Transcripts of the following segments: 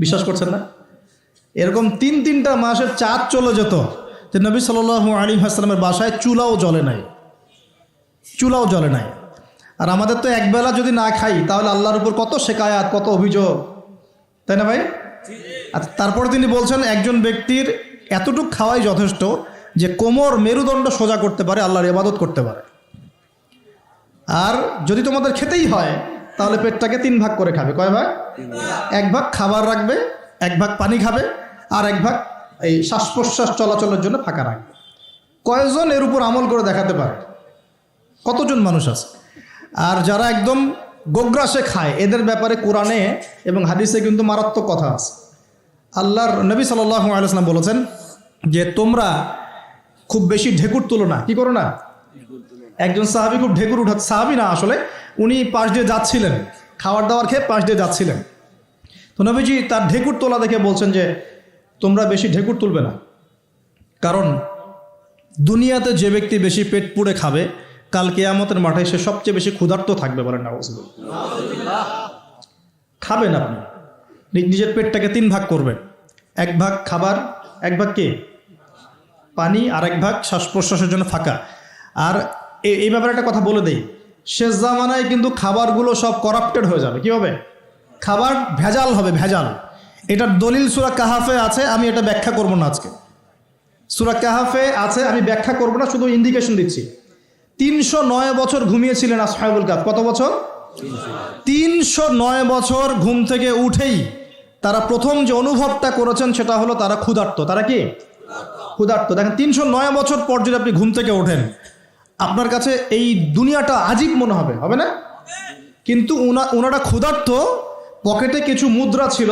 বিশ্বাস করছেন না? এরকম তিনটা মাসের চাঁদ চলে যেত যে নবী সাল্লাল্লাহু আলাইহি ওয়াসাল্লামের বাসায় চুলাও জ্বলে নাই। আর আমাদের তো একবেলা যদি না খাই তাহলে আল্লাহর উপর কত শেকায়াত, কত অভিযোগ, তাই না ভাই? আর তারপরে তিনি বলছেন একজন ব্যক্তির এতটুকু খাওয়াই যথেষ্ট যে কোমর মেরুদণ্ড সোজা করতে পারে, আল্লাহর ইবাদত করতে পারে। আর যদি তোমাদের খেতেই হয় তাহলে পেটটাকে 3 ভাগ করে খাবে। কয় ভাগ? 1 ভাগ খাবার রাখবে, 1 ভাগ পানি খাবে, আর 1 ভাগ এই শ্বাস প্রশ্বাস চলাচলের জন্য ফাঁকা রাখবে। কয়জন এর উপর আমল করে দেখাতে পারে? কতজন মানুষ আছে? আর যারা একদম গোগ্রাসে খায় এদের ব্যাপারে কোরআনে এবং হাদিসে কিন্তু মারাত্মক কথা আছে। আল্লাহর নবী সাল্লাল্লাহু আলাইহি ওয়াসাল্লাম বলেছেন যে তোমরা খুব বেশি ঢেকুর তুলো না। কি করো না? একজন সাহাবী খুব ঢেকুর উঠাচ্ছে, সাহাবী না আসলে, উনি পাশ দিয়ে যাচ্ছিলেন, খাবার দাবার খেয়ে পাশ দিয়ে যাচ্ছিলেন। তো নবীজি তার ঢেকুর তোলা দেখে বলছেন যে তোমরা বেশি ঢেকুর তুলবে না, কারণ দুনিয়াতে যে ব্যক্তি বেশি পেট পুড়ে খাবে কাল কিয়ামতের মাঠে সে সবচেয়ে বেশি ক্ষুধার্ত থাকবে। বলেন নাউযুবিল্লাহ। খাবেন আপনি, নিজের পেটটাকে 3 ভাগ করবেন, 1 ভাগ খাবার, 1 ভাগ কি পানি, আর 1 ভাগ শ্বাস প্রশ্বাসের জন্য ফাঁকা। আর এই ব্যাপারে একটা কথা বলে দেই, শেষ জামানায় কিন্তু খাবারগুলো সব করাপ্টেড হয়ে যাবে। কি হবে? খাবার ভেজাল হবে, ভেজাল। এটার দলিল সূরা কাহাফে আছে, আমি এটা ব্যাখ্যা করব না আজকে। সূরা কাহাফে আছে, আমি ব্যাখ্যা করব না, শুধু ইন্ডিকেশন দিচ্ছি। 309 বছর ঘুমিয়েছিলেন আসহাবুল কাহফ। কত বছর? 309 বছর ঘুম থেকে উঠেই তারা প্রথম যে অনুভবটা করেছেন সেটা হলো তারা ক্ষুধার্ত। তারা কি ক্ষুধার্ত? দেখেন 309 বছর পর যদি আপনি ঘুম থেকে ওঠেন আপনার কাছে এই দুনিয়াটা আজীব মনে হবে, হবে না? কিন্তু ওনারা ক্ষুধার্ত, পকেটে কিছু মুদ্রা ছিল,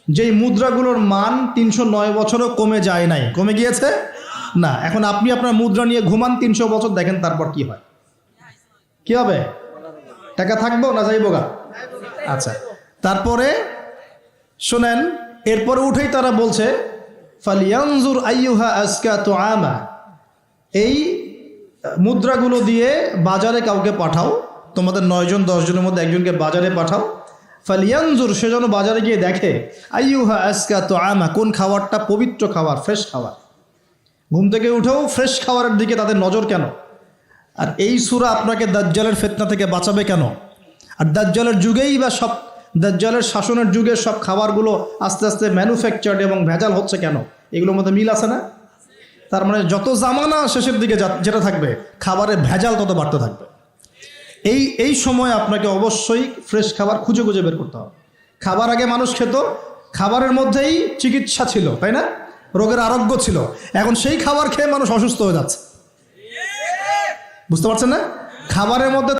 যেই মুদ্রাগুলোর মান 309 বছরও কমে যায় নাই। কমে গিয়েছে না। এখন আপনি আপনার মুদ্রা নিয়ে ঘুমান 300 বছর, দেখেন তারপর কি হয়। কি হবে? টাকা থাকবো না যাইবো গা? আচ্ছা, তারপরে শোনেন, এরপরে উঠেই তারা বলছে ফালিয়ানজুর আইয়ুহা আজকা তুআমা, এই মুদ্রাগুলো দিয়ে বাজারে কাউকে পাঠাও, তোমাদের 9 জন 10 জনের মধ্যে একজনকে বাজারে পাঠাও। ফালিয়ানজুর, সে যেন বাজারে গিয়ে দেখে আইয়ুহা আজকা তুআমা, কোন খাবারটা পবিত্র খাবার, ফ্রেশ খাবার। ঘুম থেকে উঠেও ফ্রেশ খাবারের দিকে তাদের নজর কেন? আর এই সূরা আপনাকে দাজ্জালের ফিতনা থেকে বাঁচাবে কেন? আর দাজ্জালের যুগেই বা সব দাজ্জালের শাসনের যুগের সব খাবারগুলো আস্তে আস্তে ম্যানুফ্যাকচার্ড এবং ভেজাল হচ্ছে কেন? এগুলোর মধ্যে মিল আছে না? তার মানে যত জামানা শেষের দিকে যেটা থাকবে খাবারের ভেজাল তত বাড়তে থাকবে। এই সময় আপনাকে অবশ্যই ফ্রেশ খাবার খুঁজে খুঁজে বের করতে হবে। খাবার আগে মানুষ খেত, খাবারের মধ্যেই চিকিৎসা ছিল, তাই না? রোগের আরোগ্য ছিল। এখন সেই খাবার খেয়ে মানুষ অসুস্থ হয়ে যাচ্ছে। বুঝতে পারছেন না? খাবারের মধ্যে